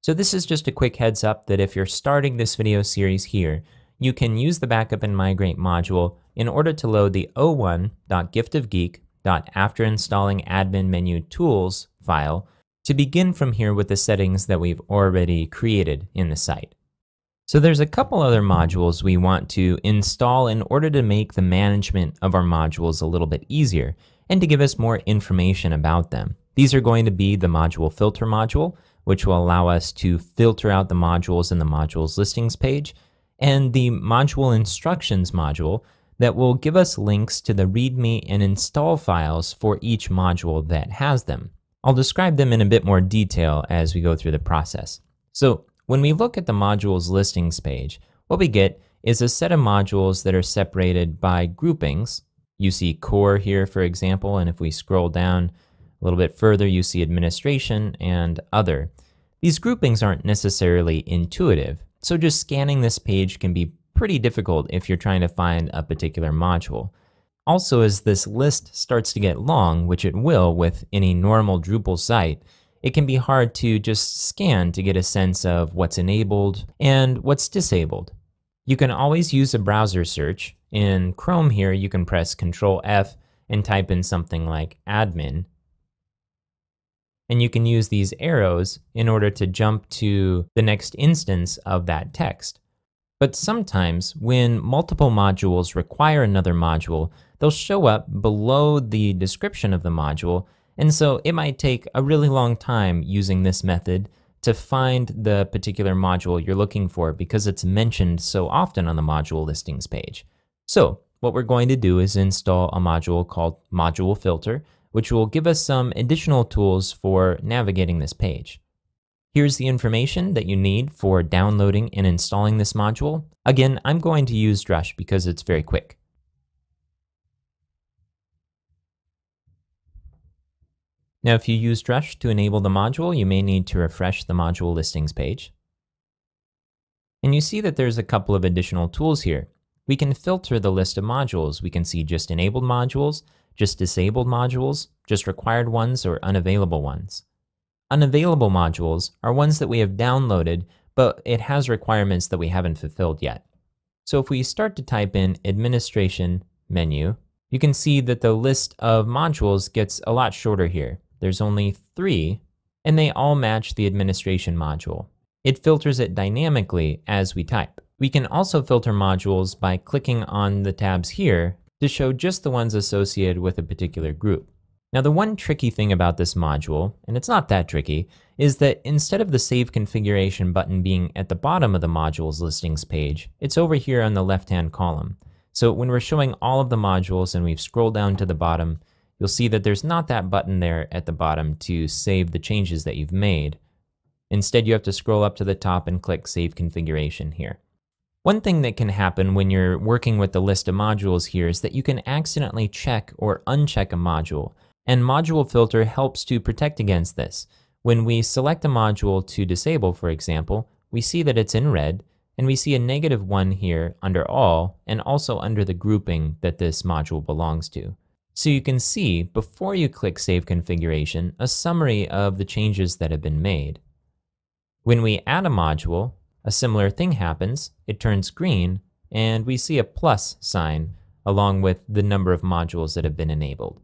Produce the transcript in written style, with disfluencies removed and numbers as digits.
So this is just a quick heads up that if you're starting this video series here, you can use the backup and migrate module in order to load the o1.giftofgeek.afterinstallingadmin-menu-tools file to begin from here with the settings that we've already created in the site. So there's a couple other modules we want to install in order to make the management of our modules a little bit easier and to give us more information about them. These are going to be the module filter module, which will allow us to filter out the modules in the modules listings page, and the module instructions module that will give us links to the README and install files for each module that has them. I'll describe them in a bit more detail as we go through the process. So when we look at the modules listings page, what we get is a set of modules that are separated by groupings. You see core here, for example, and if we scroll down a little bit further, you see administration and other. These groupings aren't necessarily intuitive, so just scanning this page can be pretty difficult if you're trying to find a particular module. Also, as this list starts to get long, which it will with any normal Drupal site, it can be hard to just scan to get a sense of what's enabled and what's disabled. You can always use a browser search. In Chrome here, you can press Ctrl F and type in something like admin. And you can use these arrows in order to jump to the next instance of that text. But sometimes when multiple modules require another module, they'll show up below the description of the module, and so it might take a really long time using this method to find the particular module you're looking for because it's mentioned so often on the module listings page. So what we're going to do is install a module called Module Filter, which will give us some additional tools for navigating this page. Here's the information that you need for downloading and installing this module. Again, I'm going to use Drush because it's very quick. Now, if you use Drush to enable the module, you may need to refresh the module listings page. And you see that there's a couple of additional tools here. We can filter the list of modules. We can see just enabled modules, just disabled modules, just required ones, or unavailable ones. Unavailable modules are ones that we have downloaded, but it has requirements that we haven't fulfilled yet. So if we start to type in administration menu, you can see that the list of modules gets a lot shorter here. There's only 3, and they all match the administration module. It filters it dynamically as we type. We can also filter modules by clicking on the tabs here to show just the ones associated with a particular group. Now, the one tricky thing about this module, and it's not that tricky, is that instead of the Save Configuration button being at the bottom of the modules listings page, it's over here on the left-hand column. So when we're showing all of the modules and we've scrolled down to the bottom, you'll see that there's not that button there at the bottom to save the changes that you've made. Instead, you have to scroll up to the top and click Save Configuration here. One thing that can happen when you're working with the list of modules here is that you can accidentally check or uncheck a module, and Module Filter helps to protect against this. When we select a module to disable, for example, we see that it's in red, and we see a -1 here under all, and also under the grouping that this module belongs to. So you can see, before you click Save Configuration, a summary of the changes that have been made. When we add a module, a similar thing happens. It turns green, and we see a plus sign along with the number of modules that have been enabled.